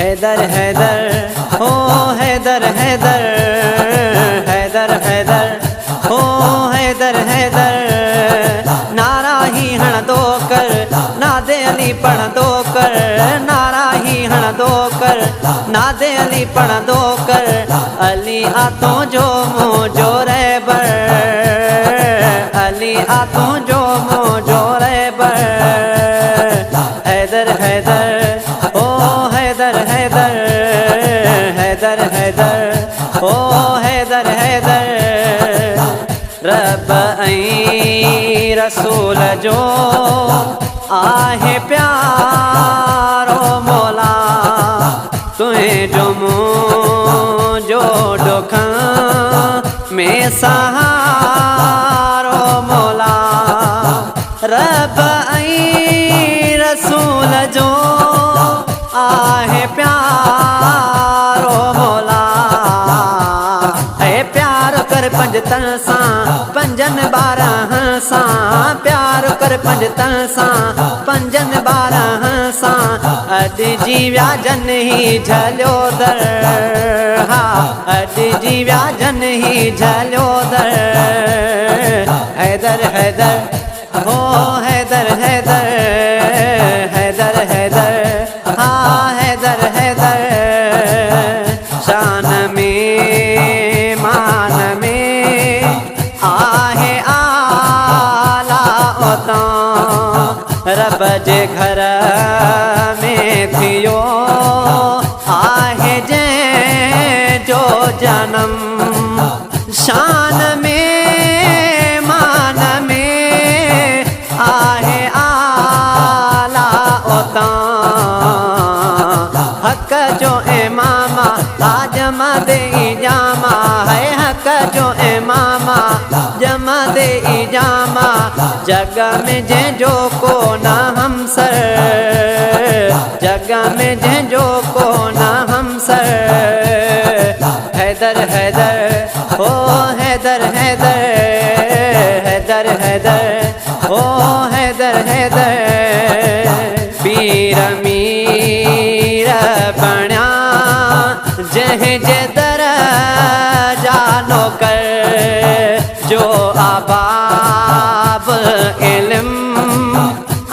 हैदर हैदर हो हैदर हैदर हैदर हैदर हो हैदर हैदर नारा ही हण दो कर नादे अली पण दो कर नारा ही हण दो कर नादे अली पण दो कर अली आतों जो मुझो रहबर अली आतों जो मुझो रहबर हैदर हैदर ओ हैदर हैदर हैदर हैदर ओ हैदर हैदर रब ऐं रसूल जो आहे प्यारो मौला तुझो मुझो डुख में सहारो मौला रब ऐं रसूल जो आहे प्यारो मौला ऐ प्यार कर पंज तन सां पंजन बारह सां प्यार कर पंज तन सां पंजन बारह सां अॼु जी व्याजन ही झलियो दर हा अॼु जी व्याजन ही झलियो दर हैदर हैदर हो हैदर हैदर हैदर हैदर हा हैदर हैदर शान में मान में आहे आला उतां रब जे घर में थियो आहे जंहिंजो जनम शान में मान में आहे आला उतां हक जो इमामा आजमा दे इजामा है हक जो इमामा जमा दे इजामा जग में जंहिंजो को न हमसर जग में जंहिंजो को न हमसर हैदर हैदर हो हैदर हैदर हैदर हैदर हो हैदर हैदर पीर मीर बण्या जंहिंजे दर जा नौकर जो आबाब इल्म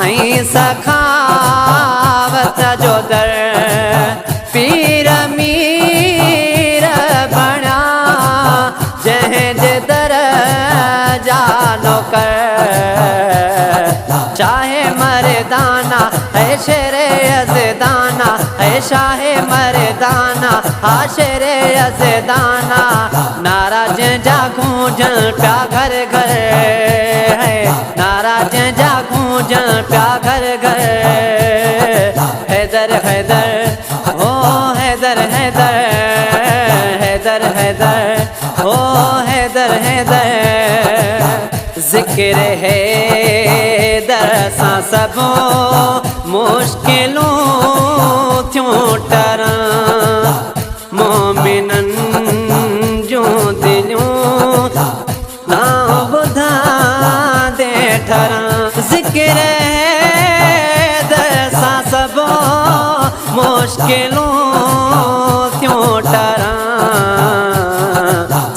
ऐं सखावत जो दर पीर मीर बण्या जंहिंजे दर जा नौकर चाहे मर्दाना है शेरे अज़दाना है शाहे मर्दाना हा शेरे अज़दाना नारा जंहिंजा गूंजन प्या घर घर है नारा जंहिंजा गूंजन प्या घर घर हैदर हैदर हो हैदर हैदर हैदर हैदर हो हैदर हैदर जिक्र हैदर सां सबो मुश्किलूं थियूं टरण मोमिनन जूं दिलियूं ना ॿुधा दे ठरण जिक्र हैदर सां सबो मुश्किलूं थियूं टरण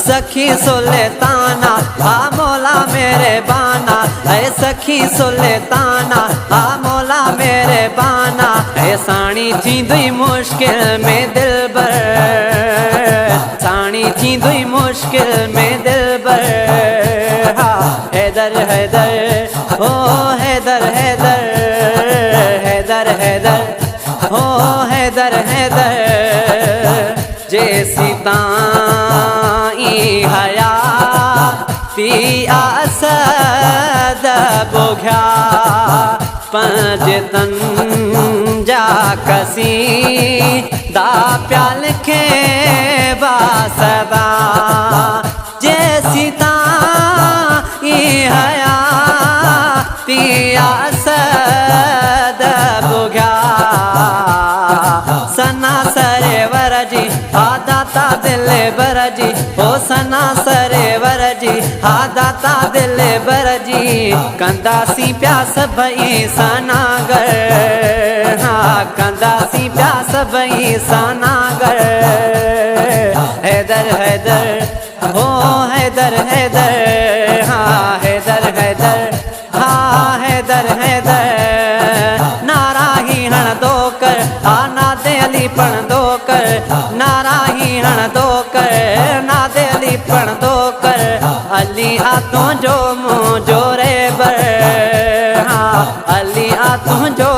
सखी सुल्ताना हा मौला मेरे बाना ऐ सखी सुल्ताना हा मौला मेरे बाना ऐ साणी थींदी मुश्किल में दिलबर साणी थींदी मुश्किल में दिलबर हा हैदर हैदर हो हैदर हैदर हैदर हैदर हो हैदर हैदर जैसी ताई हया ती असद बोघ्या पंज तन जा कसी दा प्याल खे बासदा जैसी ताई हया ती असद बोघ्या सना सरेवर जी आदाता दिल बर जी हो सना सरेवर जी हा दाता दिल बर जी कंदासी प्यास भई सनागर हा कंदासी प्यास भई सनागर हैदर हैदर हो हैदर हैदर हा हैदर हैदर हा हैदर हैदर नारा ही हण दो कर नादे अली पण दो कर नारा ही हण दो कर नादे अली पण दो कर अली हाथों जो मुँह जोरे बर हाँ अली हाथों जो